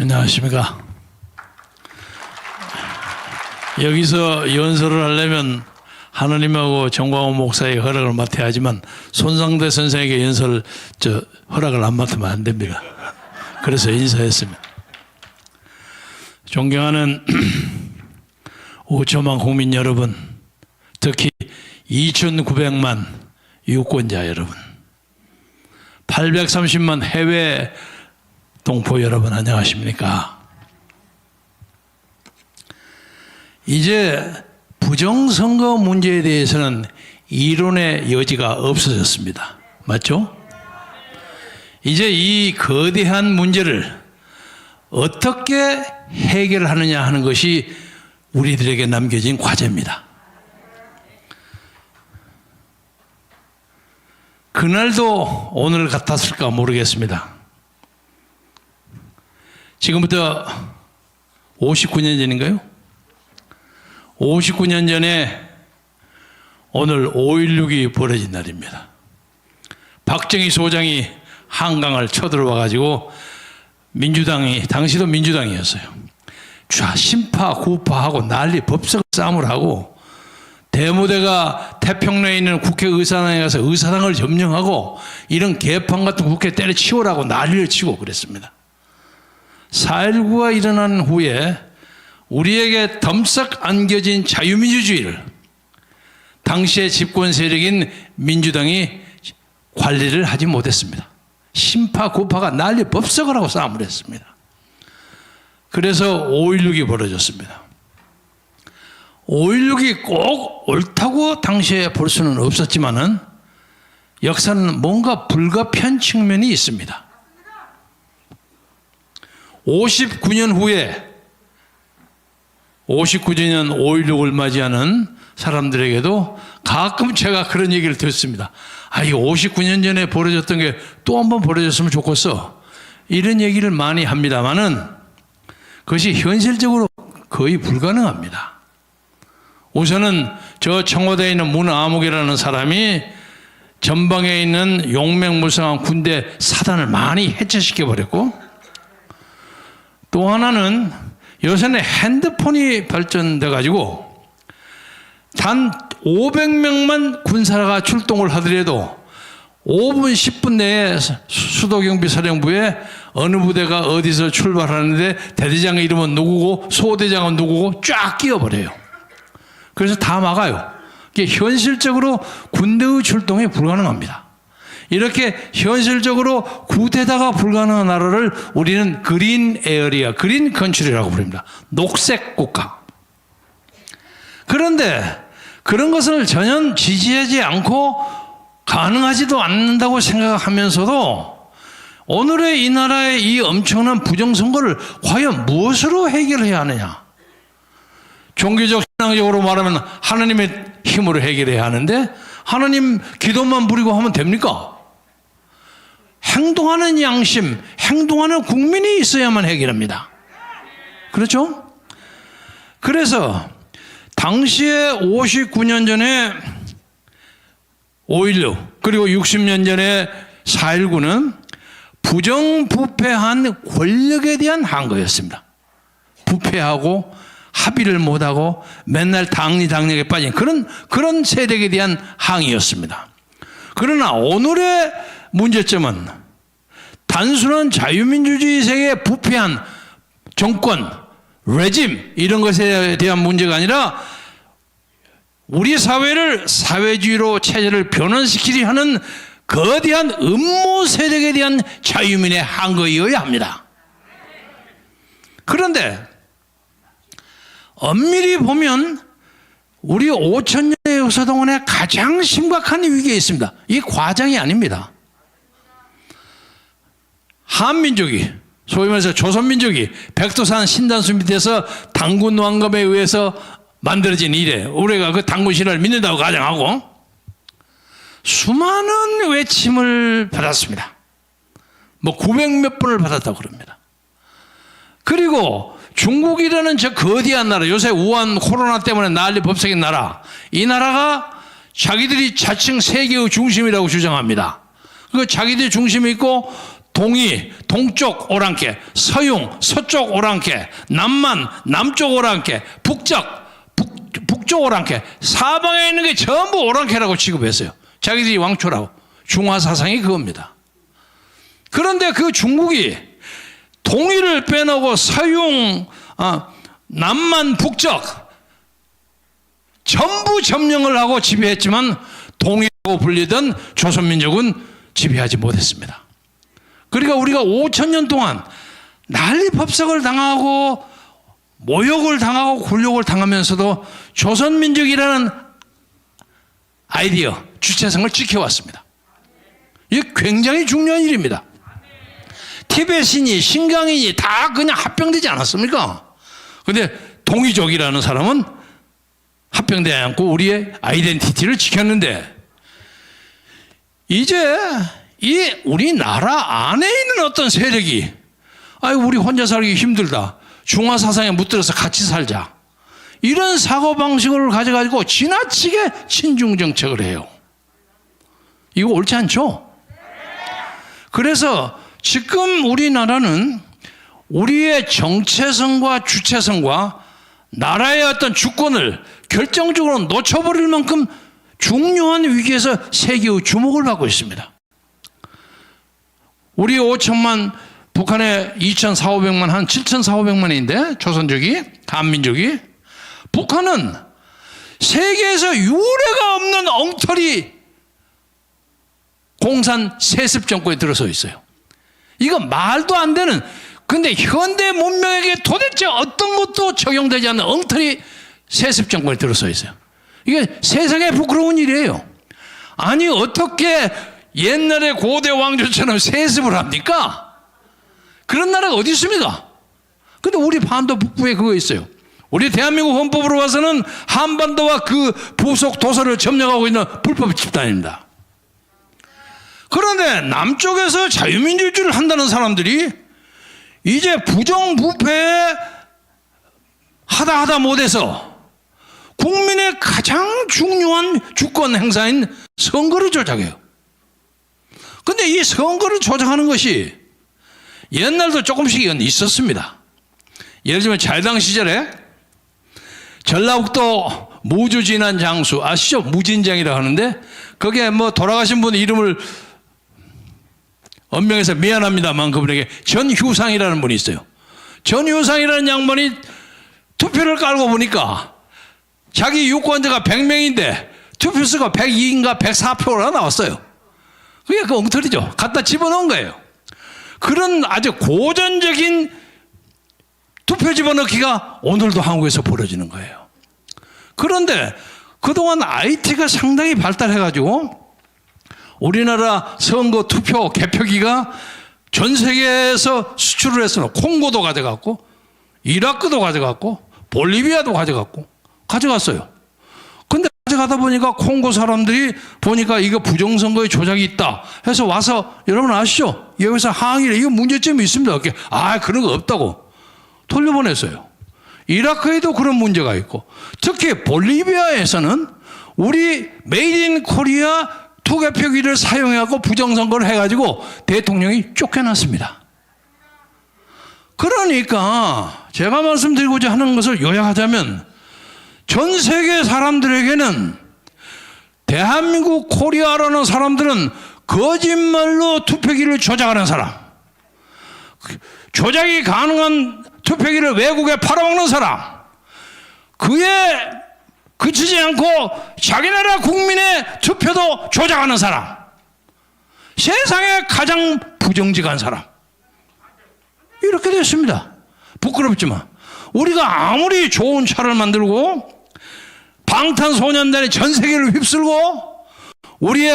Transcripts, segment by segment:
안녕하십니까. 여기서 연설을 하려면 하느님하고 정광훈 목사의 허락을 맡아야 하지만 손상대 선생에게 연설 허락을 안 맡으면 안 됩니다. 그래서 인사했습니다. 존경하는 5천만 국민 여러분, 특히 2,900만 유권자 여러분, 830만 해외 동포 여러분, 안녕하십니까? 이제 부정선거 문제에 대해서는 이론의 여지가 없어졌습니다. 맞죠? 이제 이 거대한 문제를 어떻게 해결하느냐 하는 것이 우리들에게 남겨진 과제입니다. 그날도 오늘 같았을까 모르겠습니다. 지금부터 59년 전인가요? 59년 전에 오늘 5.16이 벌어진 날입니다. 박정희 소장이 한강을 쳐들어와 가지고 민주당이, 당시도 민주당이었어요, 쫙 심파 구파하고 난리 법석 싸움을 하고, 대무대가 태평로에 있는 국회의사당에 가서 의사당을 점령하고 이런 개판 같은 국회 때려치우라고 난리를 치고 그랬습니다. 4.19가 일어난 후에 우리에게 덤썩 안겨진 자유민주주의를 당시의 집권 세력인 민주당이 관리를 하지 못했습니다. 심파 구파가 난리 법석을 하고 싸움을 했습니다. 그래서 5.16이 벌어졌습니다. 5.16이 꼭 옳다고 당시에 볼 수는 없었지만은 역사는 뭔가 불가피한 측면이 있습니다. 59년 후에 59주년 5.16을 맞이하는 사람들에게도 가끔 제가 그런 얘기를 듣습니다. 이 59년 전에 벌어졌던 게 또 한 번 벌어졌으면 좋겠어, 이런 얘기를 많이 합니다만은 그것이 현실적으로 거의 불가능합니다. 우선은 저 청와대에 있는 문아무개라는 사람이 전방에 있는 용맹무성한 군대 사단을 많이 해체시켜 버렸고, 또 하나는 요새는 핸드폰이 발전돼 가지고 단 500명만 군사가 출동을 하더라도 5분 10분 내에 수도경비사령부에 어느 부대가 어디서 출발하는데 대대장의 이름은 누구고 소대장은 누구고 쫙 끼워버려요. 그래서 다 막아요. 이게 현실적으로 군대의 출동이 불가능합니다. 이렇게 현실적으로 구태다가 불가능한 나라를 우리는 그린 에어리아, 그린 컨트리라고 부릅니다. 녹색 국가. 그런데 그런 것을 전혀 지지하지 않고 가능하지도 않는다고 생각하면서도 오늘의 이 나라의 이 엄청난 부정선거를 과연 무엇으로 해결해야 하느냐? 종교적, 신앙적으로 말하면 하나님의 힘으로 해결해야 하는데 하나님 기도만 부리고 하면 됩니까? 행동하는 양심, 행동하는 국민이 있어야만 해결합니다. 그렇죠? 그래서 당시에 59년 전에 5.16 그리고 60년 전에 4.19는 부정부패한 권력에 대한 항거였습니다. 부패하고 합의를 못하고 맨날 당리당략에 빠진 그런 세력에 대한 항의였습니다. 그러나 오늘의 문제점은 단순한 자유민주주의 세계에 부패한 정권, 레짐 이런 것에 대한 문제가 아니라 우리 사회를 사회주의로 체제를 변환시키려 하는 거대한 음모 세력에 대한 자유민의 항거이어야 합니다. 그런데 엄밀히 보면 우리 5,000년의 역사 동안에 가장 심각한 위기에 있습니다. 이게 과장이 아닙니다. 한민족이, 소위 말해서 조선민족이 백두산 신단수 밑에서 당군 왕감에 의해서 만들어진 이래 우리가 그 당군 신화를 믿는다고 가정하고 수많은 외침을 받았습니다. 900몇 번을 받았다고 그럽니다. 그리고 중국이라는 저 거대한 나라, 요새 우한 코로나 때문에 난리 법석인 나라, 이 나라가 자기들이 자칭 세계의 중심이라고 주장합니다. 그 자기들 중심이 있고 동이 동쪽 오랑캐, 서융 서쪽 오랑캐, 남만 남쪽 오랑캐, 북쪽 오랑캐, 사방에 있는 게 전부 오랑캐라고 취급했어요. 자기들이 왕초라고. 중화 사상이 그겁니다. 그런데 그 중국이 동이를 빼놓고 서융, 남만, 북쪽 전부 점령을 하고 지배했지만 동이라고 불리던 조선민족은 지배하지 못했습니다. 그러니까 우리가 5,000년 동안 난리법석을 당하고 모욕을 당하고 굴욕을 당하면서도 조선민족이라는 아이디어, 주체성을 지켜왔습니다. 이게 굉장히 중요한 일입니다. 티베트인이 신강인이 다 그냥 합병되지 않았습니까? 그런데 동이족이라는 사람은 합병되지 않고 우리의 아이덴티티를 지켰는데, 이제 이 우리나라 안에 있는 어떤 세력이 우리 혼자 살기 힘들다, 중화 사상에 묻들어서 같이 살자, 이런 사고방식을 가져가지고 지나치게 친중 정책을 해요. 이거 옳지 않죠? 그래서 지금 우리나라는 우리의 정체성과 주체성과 나라의 어떤 주권을 결정적으로 놓쳐버릴 만큼 중요한 위기에서 세계의 주목을 받고 있습니다. 우리 5천만, 북한의 2,400~500만, 한 7,400~500만인데 조선족이, 한민족이. 북한은 세계에서 유례가 없는 엉터리 공산 세습 정권에 들어서 있어요. 이거 말도 안 되는, 근데 현대 문명에게 도대체 어떤 것도 적용되지 않는 엉터리 세습 정권에 들어서 있어요. 이게 세상에 부끄러운 일이에요. 아니 어떻게 옛날에 고대 왕조처럼 세습을 합니까? 그런 나라가 어디 있습니까? 근데 우리 반도 북부에 그거 있어요. 우리 대한민국 헌법으로 봐서는 한반도와 그 부속 도서를 점령하고 있는 불법 집단입니다. 그런데 남쪽에서 자유민주주의를 한다는 사람들이 이제 부정부패 하다 못해서 국민의 가장 중요한 주권 행사인 선거를 조작해요. 근데 이 선거를 조작하는 것이 옛날도 조금씩 있었습니다. 예를 들면 잘당 시절에 전라북도 무주 진안 장수 아시죠? 무진장이라고 하는데 거기에 뭐 돌아가신 분 이름을 언명해서 미안합니다만 그분에게 전휴상이라는 분이 있어요. 전휴상이라는 양반이 투표를 깔고 보니까 자기 유권자가 100명인데 투표수가 102인가 104표가 나왔어요. 그게 그 엉터리죠. 갖다 집어넣은 거예요. 그런 아주 고전적인 투표 집어넣기가 오늘도 한국에서 벌어지는 거예요. 그런데 그동안 IT가 상당히 발달해가지고 우리나라 선거 투표 개표기가 전 세계에서 수출을 했으나 콩고도 가져갔고 이라크도 가져갔고 볼리비아도 가져갔어요. 근데 가져가다 보니까 콩고 사람들이 보니까 이거 부정선거에 조작이 있다 해서 와서 여러분 아시죠? 여기서 항의를, 이거 문제점이 있습니다. 그런 거 없다고 돌려보냈어요. 이라크에도 그런 문제가 있고, 특히 볼리비아에서는 우리 메이드 인 코리아 투개표기를 사용해갖고 부정선거를 해가지고 대통령이 쫓겨났습니다. 그러니까 제가 말씀드리고자 하는 것을 요약하자면 전 세계 사람들에게는 대한민국 코리아라는 사람들은 거짓말로 투표기를 조작하는 사람, 조작이 가능한 투표기를 외국에 팔아먹는 사람, 그에 그치지 않고 자기 나라 국민의 투표도 조작하는 사람, 세상에 가장 부정직한 사람, 이렇게 됐습니다. 부끄럽지만 우리가 아무리 좋은 차를 만들고 방탄소년단의 전 세계를 휩쓸고 우리의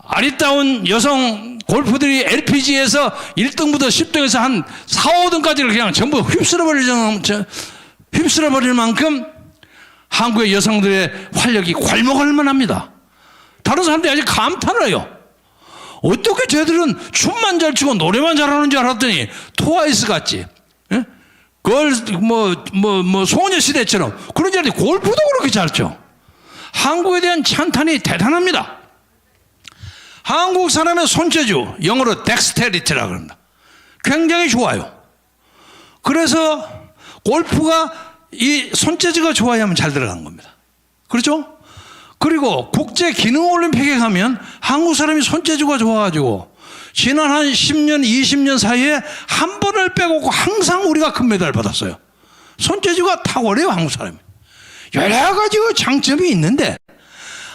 아리따운 여성 골프들이 LPG에서 1등부터 10등에서 한 4, 5등까지를 그냥 전부 휩쓸어버릴 만큼 한국의 여성들의 활력이 괄목할 만합니다. 다른 사람들이 아직 감탄을 해요. 어떻게 쟤들은 춤만 잘 추고 노래만 잘하는 줄 알았더니 트와이스 같지, 소녀시대처럼 그런 줄 알았더니 골프도 그렇게 잘 쳐. 한국에 대한 찬탄이 대단합니다. 한국 사람의 손재주, 영어로 덱스테리티라고 합니다. 굉장히 좋아요. 그래서 골프가 이 손재주가 좋아야만 잘 들어간 겁니다. 그렇죠? 그리고 국제 기능 올림픽에 가면 한국 사람이 손재주가 좋아가지고 지난 한 10년, 20년 사이에 한 번을 빼고 항상 우리가 금메달 받았어요. 손재주가 탁월해요, 한국 사람이. 여러 가지 장점이 있는데,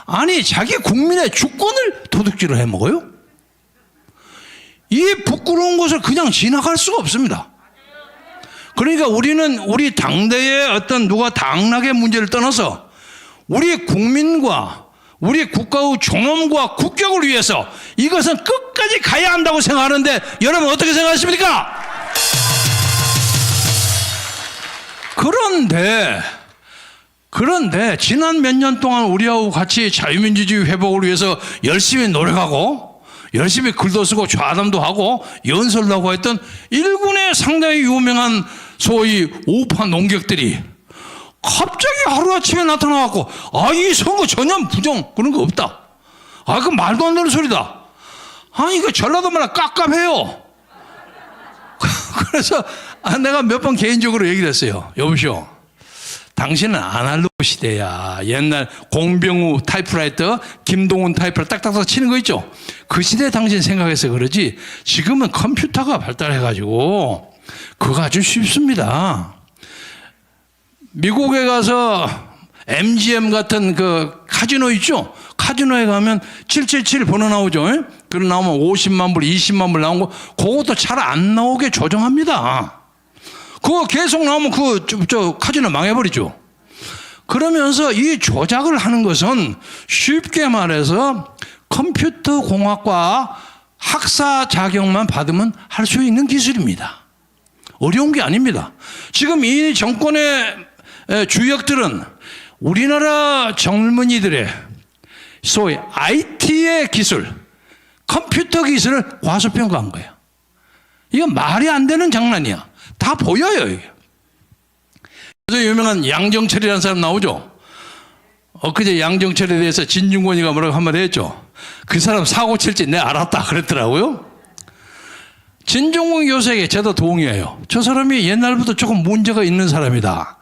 아니, 자기 국민의 주권을 도둑질을 해 먹어요? 이 부끄러운 것을 그냥 지나갈 수가 없습니다. 그러니까 우리는 우리 당대의 어떤 누가 당락의 문제를 떠나서 우리 국민과 우리 국가의 존엄과 국격을 위해서 이것은 끝까지 가야 한다고 생각하는데 여러분 어떻게 생각하십니까? 그런데 지난 몇 년 동안 우리하고 같이 자유민주주의 회복을 위해서 열심히 노력하고 열심히 글도 쓰고 좌담도 하고 연설도 하고 했던 일군의 상당히 유명한 소위 우파 농객들이 갑자기 하루아침에 나타나갖고 이 선거 전혀 부정 그런 거 없다. 그 말도 안 되는 소리다. 이거 전라도 말로 깝깝해요. 그래서 내가 몇 번 개인적으로 얘기를 했어요. 여보시오, 당신은 아날로그 시대야. 옛날 공병우 타이프라이터, 김동훈 타이프라이터 딱딱딱 치는 거 있죠. 그 시대 당신 생각해서 그러지 지금은 컴퓨터가 발달해가지고 그거 아주 쉽습니다. 미국에 가서 MGM 같은 그 카지노 있죠? 카지노에 가면 777 번호 나오죠? 그거 나오면 50만 불, 20만 불 나온 거, 그것도 잘 안 나오게 조정합니다. 그거 계속 나오면 저 카지노 망해버리죠. 그러면서 이 조작을 하는 것은 쉽게 말해서 컴퓨터 공학과 학사 자격만 받으면 할 수 있는 기술입니다. 어려운 게 아닙니다. 지금 이 정권의 주역들은 우리나라 젊은이들의 소위 IT의 기술, 컴퓨터 기술을 과소평가한 거예요. 이건 말이 안 되는 장난이야. 다 보여요, 이게. 그래서 유명한 양정철이라는 사람 나오죠. 엊그제 양정철에 대해서 진중권이가 뭐라고 한마디 했죠. 그 사람 사고 칠지 내가 알았다 그랬더라고요. 진중권 교수에게 저도 동의해요. 저 사람이 옛날부터 조금 문제가 있는 사람이다.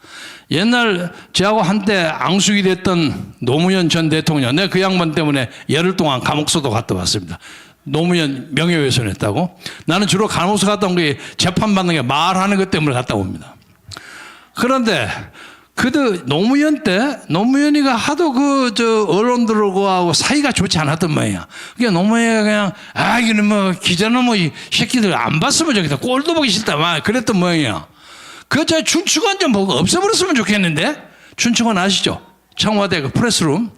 옛날 저하고 한때 앙숙이 됐던 노무현 전 대통령, 내가 그 양반 때문에 열흘 동안 감옥소도 갔다 왔습니다. 노무현 명예훼손했다고. 나는 주로 감옥소 갔다 온 게 재판받는 게 말하는 것 때문에 갔다 옵니다. 그런데 노무현 때 노무현이가 하도 언론들하고 사이가 좋지 않았던 모양이야. 그러니까 노무현이가 그냥 이거는 뭐 기자는 이 새끼들 안 봤으면 좋겠다. 꼴도 보기 싫다. 막 그랬던 모양이야. 저 춘추관 좀 보고 없애버렸으면 좋겠는데. 춘추관 아시죠? 청와대 그 프레스룸.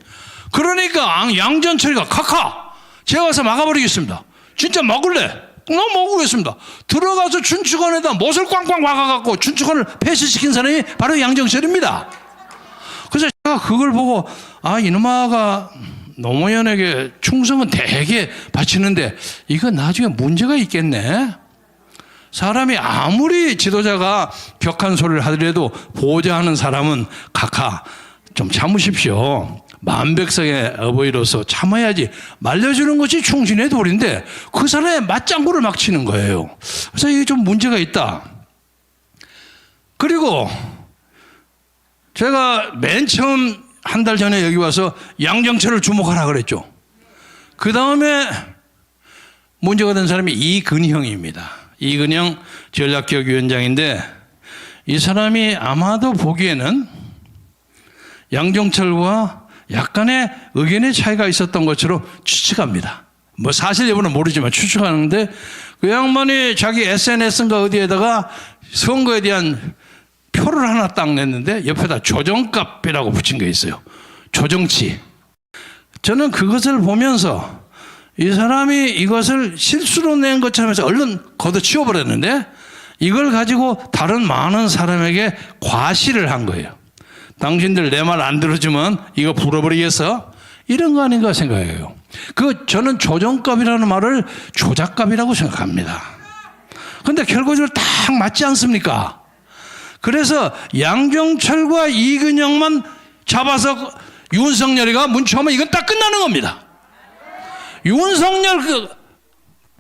그러니까 양전철이가 카카 제가 가서 막아버리겠습니다. 진짜 막을래? 나 먹으겠습니다. 들어가서 춘추관에다 못을 꽝꽝 박아갖고 춘추관을 폐쇄시킨 사람이 바로 양정철입니다. 그래서 제가 그걸 보고 이놈아가 노무현에게 충성은 되게 바치는데 이거 나중에 문제가 있겠네. 사람이 아무리 지도자가 격한 소리를 하더라도 보호자하는 사람은 각하 좀 참으십시오. 만백성의 어버이로서 참아야지. 말려주는 것이 충신의 도리인데 그 사람의 맞장구를 막 치는 거예요. 그래서 이게 좀 문제가 있다. 그리고 제가 맨 처음 한 달 전에 여기 와서 양정철을 주목하라 그랬죠. 그 다음에 문제가 된 사람이 이근형입니다. 이근형 전략기획위원장인데 이 사람이 아마도 보기에는 양정철과 약간의 의견의 차이가 있었던 것으로 추측합니다. 뭐 사실 여부는 모르지만 추측하는데 그 양반이 자기 SNS인가 어디에다가 선거에 대한 표를 하나 딱 냈는데 옆에다 조정값이라고 붙인 게 있어요. 조정치. 저는 그것을 보면서 이 사람이 이것을 실수로 낸 것처럼 해서 얼른 걷어치워버렸는데 이걸 가지고 다른 많은 사람에게 과시를 한 거예요. 당신들 내 말 안 들어주면 이거 불어버리겠어? 이런 거 아닌가 생각해요. 저는 조정값이라는 말을 조작값이라고 생각합니다. 근데 결과적으로 딱 맞지 않습니까? 그래서 양정철과 이근영만 잡아서 윤석열이가 문초하면 이건 딱 끝나는 겁니다. 윤석열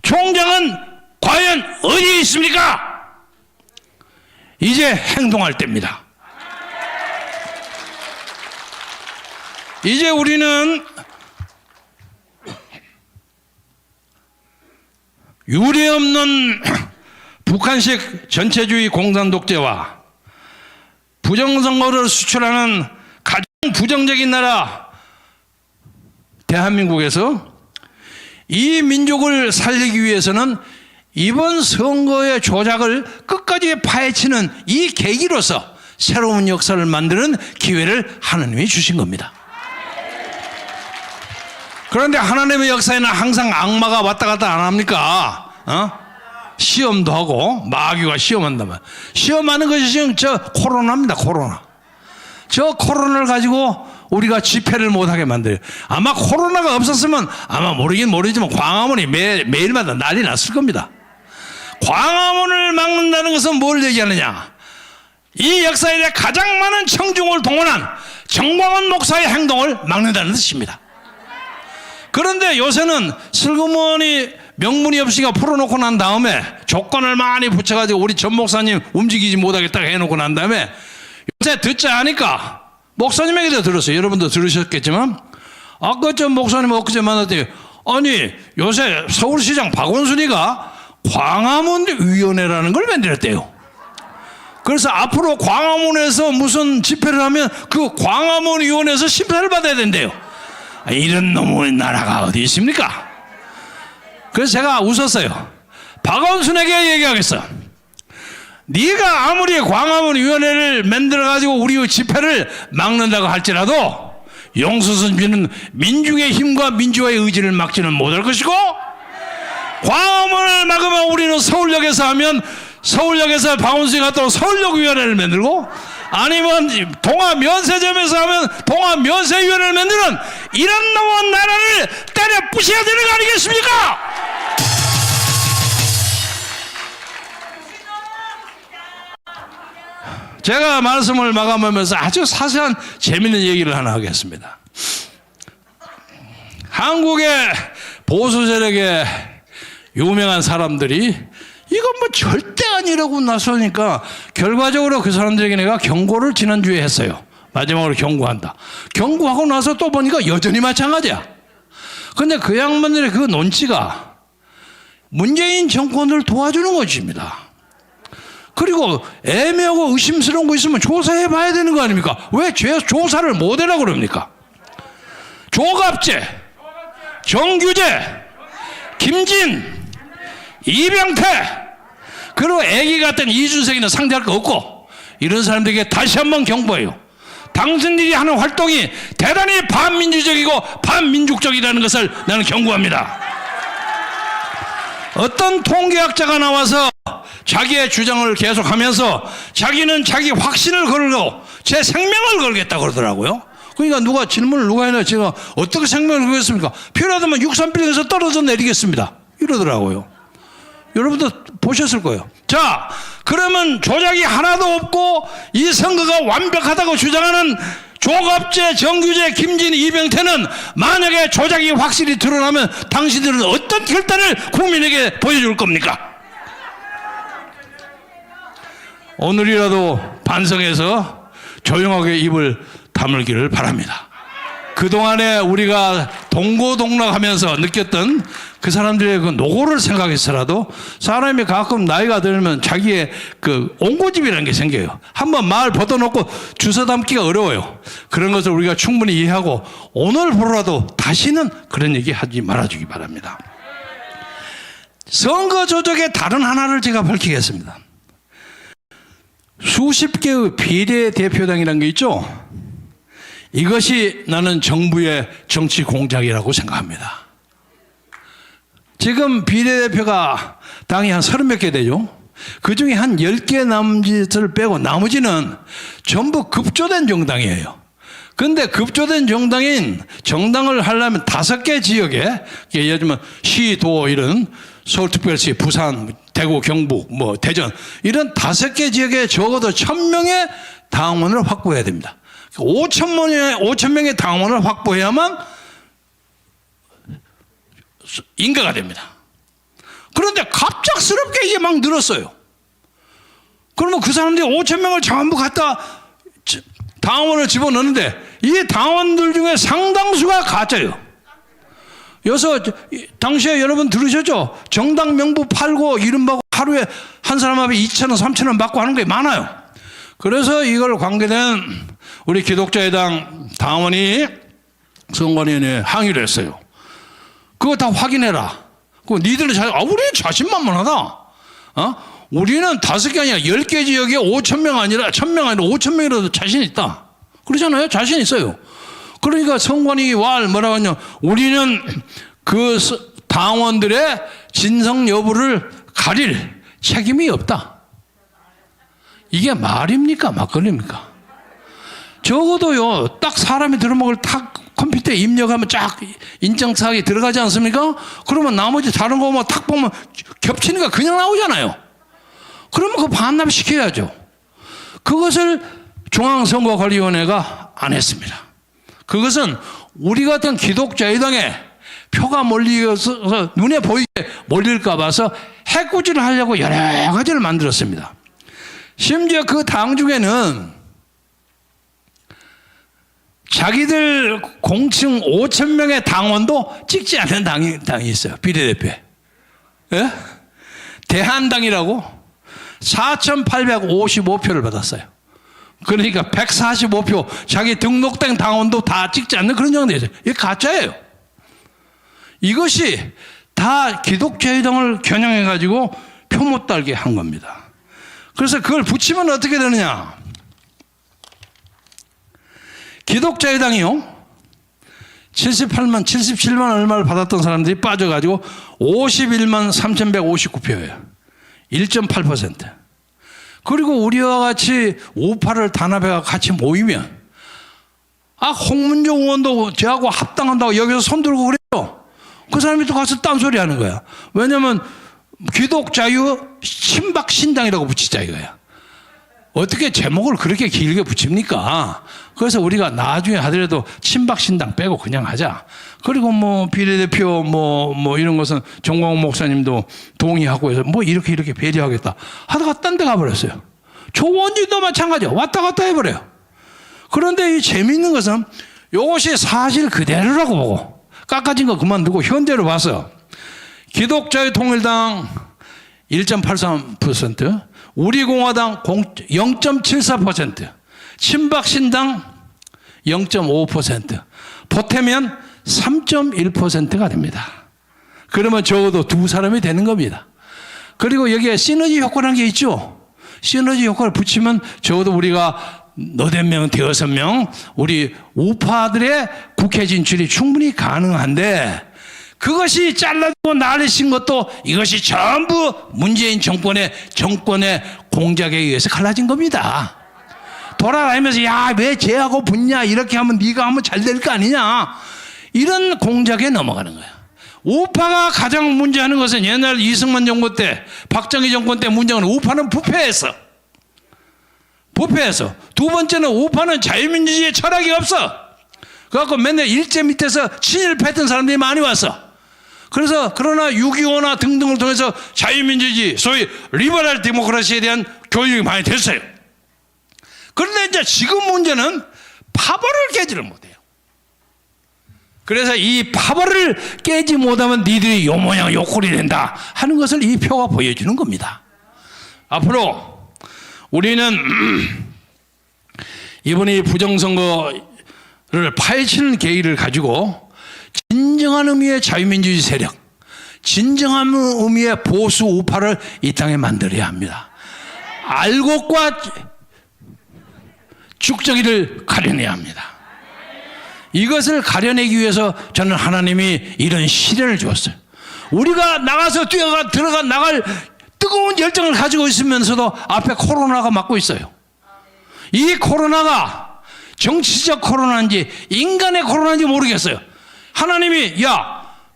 총장은 과연 어디에 있습니까? 이제 행동할 때입니다. 이제 우리는 유례없는 북한식 전체주의 공산 독재와 부정선거를 수출하는 가장 부정적인 나라 대한민국에서 이 민족을 살리기 위해서는 이번 선거의 조작을 끝까지 파헤치는 이 계기로서 새로운 역사를 만드는 기회를 하나님이 주신 겁니다. 그런데 하나님의 역사에는 항상 악마가 왔다 갔다 안 합니까? 시험도 하고 마귀가 시험한다면 시험하는 것이 지금 저 코로나입니다. 코로나. 저 코로나를 가지고 우리가 집회를 못하게 만들어요. 아마 코로나가 없었으면 아마 모르긴 모르지만 광화문이 매일마다 난리 났을 겁니다. 광화문을 막는다는 것은 뭘 얘기하느냐? 이 역사에 대해 가장 많은 청중을 동원한 정광훈 목사의 행동을 막는다는 뜻입니다. 그런데 요새는 슬그머니 명분이 없으니까 풀어놓고 난 다음에 조건을 많이 붙여가지고 우리 전 목사님 움직이지 못하겠다고 해놓고 난 다음에 요새 듣자 하니까 목사님에게도 들었어요. 여러분도 들으셨겠지만 아까 전 목사님 엊그제 만났더니 아니 요새 서울시장 박원순이가 광화문위원회라는 걸 만들었대요. 그래서 앞으로 광화문에서 무슨 집회를 하면 그 광화문위원회에서 심사를 받아야 된대요. 이런 놈의 나라가 어디 있습니까? 그래서 제가 웃었어요. 박원순에게 얘기하겠어. 네가 아무리 광화문위원회를 만들어가지고 우리 집회를 막는다고 할지라도 용수선비는 민중의 힘과 민주화의 의지를 막지는 못할 것이고 광화문을 막으면 우리는 서울역에서 하면 서울역에서 박원순이 갔다고 서울역위원회를 만들고 아니면 동아면세점에서 하면 동아면세위원회를 만드는 이런 놈의 나라를 때려 부셔야 되는 거 아니겠습니까? 제가 말씀을 마감하면서 아주 사소한 재미있는 얘기를 하나 하겠습니다. 한국의 보수 세력의 유명한 사람들이 이건 뭐 절대 아니라고 나서니까 결과적으로 그 사람들에게 내가 경고를 지난주에 했어요. 마지막으로 경고한다. 경고하고 나서 또 보니까 여전히 마찬가지야. 근데 그 양반들의 그 논치가 문재인 정권을 도와주는 것입니다. 그리고 애매하고 의심스러운 거 있으면 조사해 봐야 되는 거 아닙니까? 왜 조사를 못 해라고 그럽니까? 조갑재, 정규재, 김진, 이병태, 그리고 애기 같은 이준석이는 상대할 거 없고 이런 사람들에게 다시 한번 경고해요. 당신들이 하는 활동이 대단히 반민주적이고 반민족적이라는 것을 나는 경고합니다. 어떤 통계학자가 나와서 자기의 주장을 계속하면서 자기는 자기 확신을 걸고 제 생명을 걸겠다고 그러더라고요. 그러니까 누가 질문을 누가 했나 제가 어떻게 생명을 걸겠습니까? 필요하다면 63빌딩에서 떨어져 내리겠습니다. 이러더라고요. 여러분도 보셨을 거예요. 자, 그러면 조작이 하나도 없고 이 선거가 완벽하다고 주장하는 조갑재, 정규재, 김진, 이병태는 만약에 조작이 확실히 드러나면 당신들은 어떤 결단을 국민에게 보여줄 겁니까? 오늘이라도 반성해서 조용하게 입을 다물기를 바랍니다. 그동안에 우리가 동고동락하면서 느꼈던 그 사람들의 그 노고를 생각해서라도 사람이 가끔 나이가 들면 자기의 그 옹고집이라는 게 생겨요. 한번 말 벗어놓고 주워 담기가 어려워요. 그런 것을 우리가 충분히 이해하고 오늘부로라도 다시는 그런 얘기 하지 말아주기 바랍니다. 선거 조작의 다른 하나를 제가 밝히겠습니다. 수십 개의 비례대표당이라는 게 있죠. 이것이 나는 정부의 정치 공작이라고 생각합니다. 지금 비례대표가 당이 한 30몇 개 되죠. 그 중에 한 10개 남짓을 빼고 나머지는 전부 급조된 정당이에요. 근데 급조된 정당을 하려면 5개 지역에, 예를 들면 시, 도 이런 서울특별시, 부산, 대구, 경북, 뭐 대전 이런 5개 지역에 적어도 1000명의 당원을 확보해야 됩니다. 5,000명의 당원을 확보해야만 인가가 됩니다. 그런데 갑작스럽게 이게 막 늘었어요. 그러면 그 사람들이 5천 명을 전부 갖다 당원을 집어넣는데 이 당원들 중에 상당수가 가짜예요. 여기서 당시에 여러분 들으셨죠? 정당 명부 팔고 이름 받고 하루에 한 사람 앞에 2,000원, 3,000원 받고 하는 게 많아요. 그래서 이걸 관계된 우리 기독자의당 당원이 선관위원회에 항의를 했어요. 그거 다 확인해라. 니들은 우리 자신만만하다. 우리는 5개 아니라 10개 지역에 5,000명 아니라 1,000명 아니라 5,000명이라도 자신 있다. 그러잖아요. 자신 있어요. 그러니까 선관위 뭐라고 하냐. 우리는 그 당원들의 진성 여부를 가릴 책임이 없다. 이게 말입니까? 막걸리입니까? 적어도요, 딱 사람이 들어먹을 딱 컴퓨터에 입력하면 쫙 인증사항이 들어가지 않습니까? 그러면 나머지 다른 거 뭐 탁 보면 겹치니까 그냥 나오잖아요. 그러면 그거 반납시켜야죠. 그것을 중앙선거관리위원회가 안 했습니다. 그것은 우리 같은 기독자의당에 표가 몰리어서 눈에 보이게 몰릴까 봐서 해꾸지를 하려고 여러 가지를 만들었습니다. 심지어 그 당 중에는 자기들 공층 5,000명의 당원도 찍지 않는 당이 있어요. 비례대표에. 예? 대한당이라고 4,855표를 받았어요. 그러니까 145표 자기 등록된 당원도 다 찍지 않는 그런 정도예요. 이게 가짜예요. 이것이 다 기독자의당을 겨냥해가지고 표 못 달게 한 겁니다. 그래서 그걸 붙이면 어떻게 되느냐. 기독자의당이요 77만 얼마를 받았던 사람들이 빠져가지고 51만 3,159표예요. 1.8%. 그리고 우리와 같이 우파를 단합해가 같이 모이면 홍문종 의원도 저하고 합당한다고 여기서 손들고 그래요. 그 사람이 또 가서 딴소리 하는 거야. 왜냐면 기독자유 친박신당이라고 붙이자 이거야. 어떻게 제목을 그렇게 길게 붙입니까? 그래서 우리가 나중에 하더라도 친박신당 빼고 그냥 하자. 그리고 비례대표 이런 것은 정광훈 목사님도 동의하고 해서 이렇게 배려하겠다 하다가 딴 데 가버렸어요. 조원진도 마찬가지야. 왔다 갔다 해버려요. 그런데 이 재미있는 것은 이것이 사실 그대로라고 보고 깎아진 거 그만두고 현재로 봐서 기독자의 통일당 1.83%, 우리공화당 0.74%, 친박신당 0.5%, 보태면 3.1%가 됩니다. 그러면 적어도 두 사람이 되는 겁니다. 그리고 여기에 시너지 효과라는 게 있죠. 시너지 효과를 붙이면 적어도 우리가 너댓 명, 대여섯 명 우리 우파들의 국회 진출이 충분히 가능한데 그것이 잘라주고 난리친 것도 이것이 전부 문재인 정권의 공작에 의해서 갈라진 겁니다. 돌아다니면서 왜 쟤하고 붙냐 이렇게 하면 네가 하면 잘 될 거 아니냐 이런 공작에 넘어가는 거야. 우파가 가장 문제하는 것은 옛날 이승만 정권 때 박정희 정권 때 문제는 우파는 부패했어. 두 번째는 우파는 자유민주주의의 철학이 없어. 그래갖고 맨날 일제 밑에서 친일패했던 사람들이 많이 왔어. 그러나 6.25나 등등을 통해서 자유민주주의, 소위 리버럴 데모크라시에 대한 교육이 많이 됐어요. 그런데 이제 지금 문제는 파벌을 깨지를 못해요. 그래서 이 파벌을 깨지 못하면 니들이 요 모양 요 꼴이 된다 하는 것을 이 표가 보여주는 겁니다. 앞으로 우리는 이번에 이 부정선거를 파헤치는 계기를 가지고 진정한 의미의 자유민주주의 세력, 진정한 의미의 보수 우파를 이 땅에 만들어야 합니다. 알곡과 죽정이를 가려내야 합니다. 이것을 가려내기 위해서 저는 하나님이 이런 시련을 주었어요. 우리가 나가서 나갈 뜨거운 열정을 가지고 있으면서도 앞에 코로나가 막고 있어요. 이 코로나가 정치적 코로나인지 인간의 코로나인지 모르겠어요. 하나님이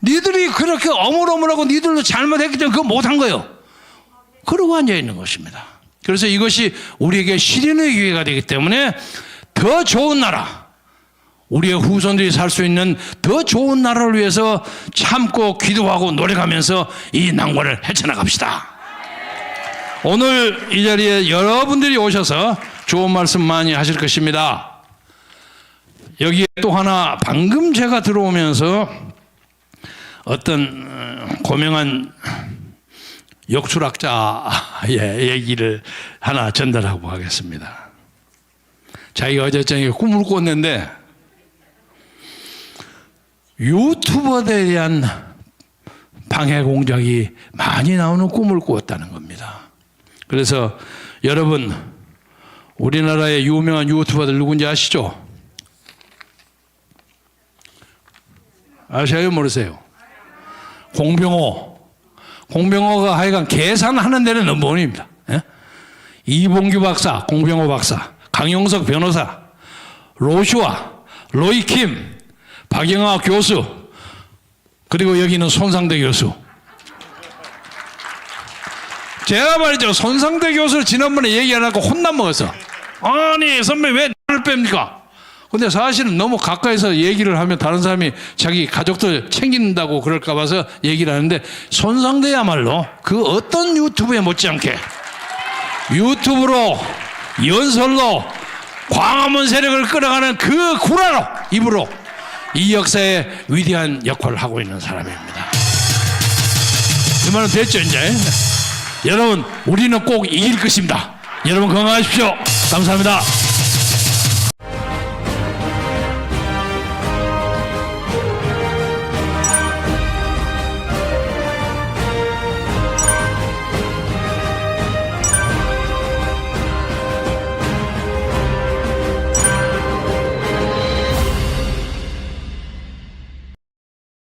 니들이 그렇게 어물어물하고 니들도 잘못했기 때문에 그거 못한 거예요. 그러고 앉아있는 것입니다. 그래서 이것이 우리에게 시련의 기회가 되기 때문에 더 좋은 나라, 우리의 후손들이 살 수 있는 더 좋은 나라를 위해서 참고 기도하고 노력하면서 이 난관을 헤쳐나갑시다. 오늘 이 자리에 여러분들이 오셔서 좋은 말씀 많이 하실 것입니다. 여기에 또 하나, 방금 제가 들어오면서 어떤 고명한 역술학자의 얘기를 하나 전달하고 하겠습니다. 자기가 어제 저녁에 꿈을 꿨는데 유튜버에 대한 방해 공작이 많이 나오는 꿈을 꾸었다는 겁니다. 그래서 여러분, 우리나라의 유명한 유튜버들 누군지 아시죠? 아세요? 모르세요? 공병호가 하여간 계산하는 데는 넘버원입니다. 예? 이봉규 박사, 공병호 박사, 강용석 변호사, 로슈아, 로이킴, 박영하 교수, 그리고 여기는 손상대 교수. 제가 말이죠, 손상대 교수를 지난번에 얘기 안 하고 혼난 먹었어. 아니 선배 왜 나를 뺍니까? 근데 사실은 너무 가까이서 얘기를 하면 다른 사람이 자기 가족들 챙긴다고 그럴까 봐서 얘기를 하는데, 손상대야말로 그 어떤 유튜브에 못지않게 유튜브로 연설로 광화문 세력을 끌어가는 그 구라로 입으로 이 역사에 위대한 역할을 하고 있는 사람입니다. 이 말은 됐죠 이제? 여러분, 우리는 꼭 이길 것입니다. 여러분 건강하십시오. 감사합니다.